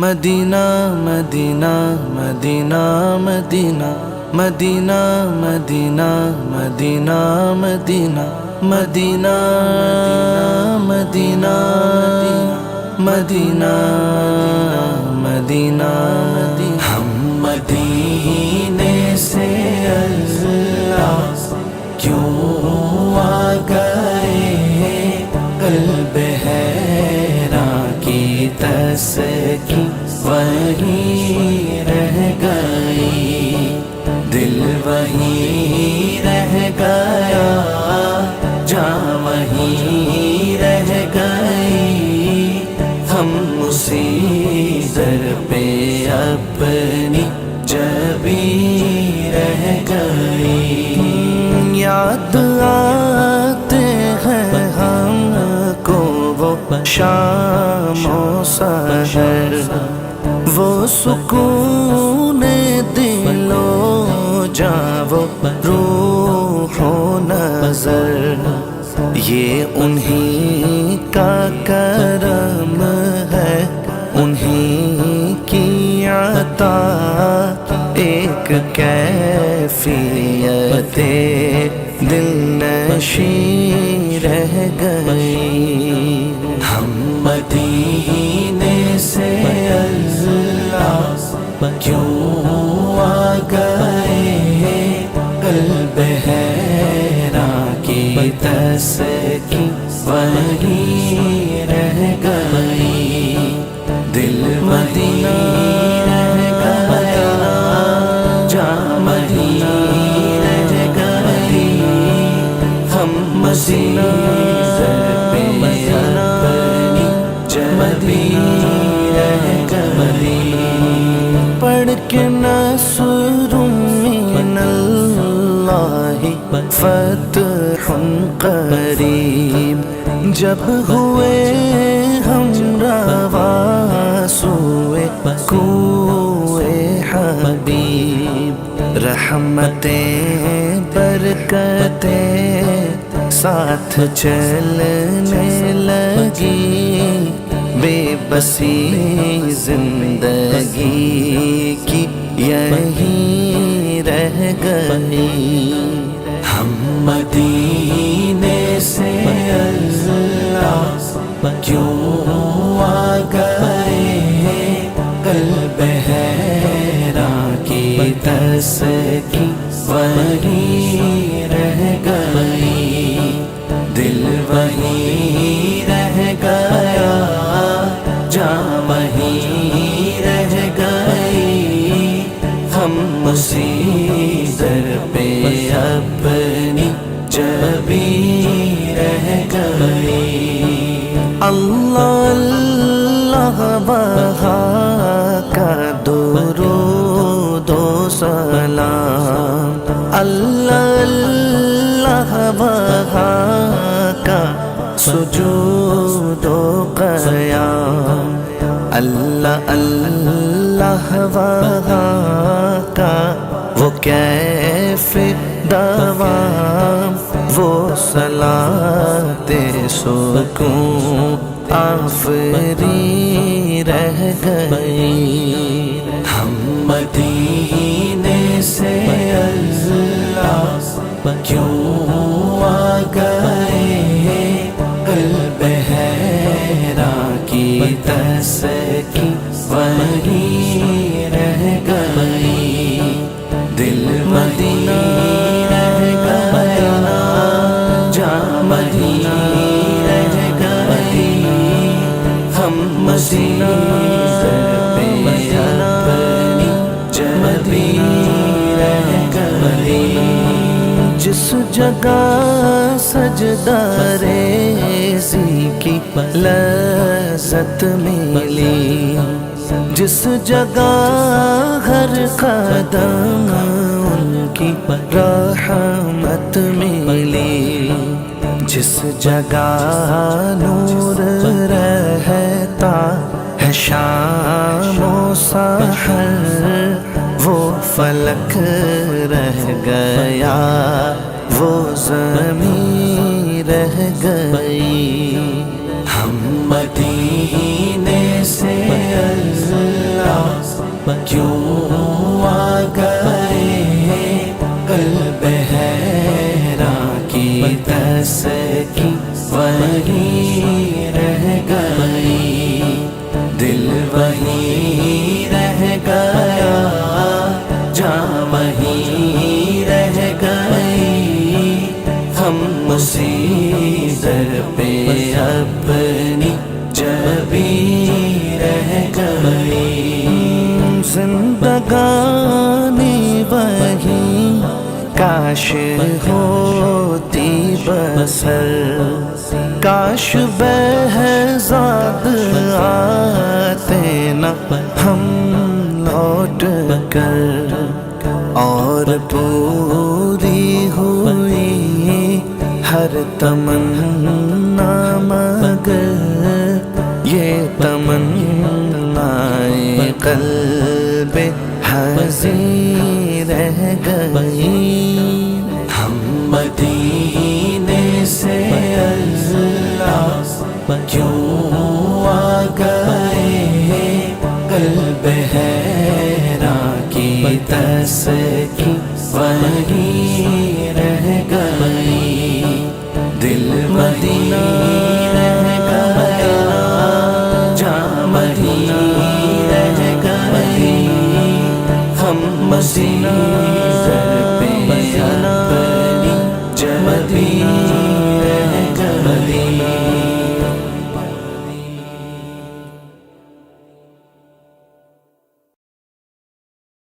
مدینہ مدینہ مدینہ مدینہ مدینہ مدینہ مدینہ مدینہ مدینہ مدینہ مدینہ مدینہ ہم مدینے سے اللہ کیوں آ گئے، قلب حیران کی تسکین وہیں رہ گئی، دل وہیں رہ گیا، جاں وہیں رہ گئی، ہم اسی در پہ اپنی جبیں رہ گئی۔ یاد آتے ہیں ہم کو وہ شام و سحر، وہ سکون دل و جاں، وہ روح و نظر، یہ انہی کا کرم ہے، انہی کی عطا، ایک کیفیت دل نشیں رہ گئی۔ ہم مدینے سے اللہ کیوں آ گئے، قلب حیران کی تسکین وہیں رہ گئی، دل مدینہ رہ گیا، جاں مدینہ رہ گئی، ہم مدینہ پڑھ کے نصر من اللہ فتح قریب، جب ہوئے ہم رواں سوئے کوئے حبیب، رحمتیں برکتیں ساتھ چلنے لگی، بے بسی زندگی کی یہیں رہ گئی۔ ہم مدینے سے اللہ کیوں آ گئے، قلب حیران کی تسکین وہیں رہ گئی، دل وہیں رہ گیا، جاں وہیں رہ گئی، ہم اسی در پہ اپنی جبیں رہ گئی۔ اللہ اللہ وہاں کا درود و سلام، اللہ اللہ وہاں کا سجود و قیام، اللہ اللہ وہاں کا وہ کیف دوام، وہ صلاۃ سکون آفری رہ گئی۔ ہم مدینے سے اللہ کیوں آ گئے، قلب حیران کی تسکین وہیں رہ گئی، دل مدینہ رہ گیا، جاں مدینہ رہ گئی، ہم مدینہ اپنی جبیں رہ گئی۔ جس جگہ سجدہ ریزی کی لذت ملی، جس جگہ ہر قدم ان کی رحمت ملی، جس جگہ نور رہتا ہے شام و سحر، وہ فلک رہ گیا، وہ زمین رہ گئی۔ ہم مدینے سے کیوں آ گئے قلب حیران کی تسکین وہیں رہ گئی، دل وہیں رہ گیا، جاں وہیں رہ گئی، ہم اسی در پہ اپنی جبیں رہ گئی، زندگانی وہیں کاش ہوتی بسر، کاش بہزاد آتے نہ ہم لوٹ کر، اور پوری ہوئی ہر تمنا مگر یہ تمنا قلب حزین رہ گئی، ہم مدینے سے اللہ کیوں آ گئے قلب حیران کی تسکین وہیں رہ گئی، دل مدینہ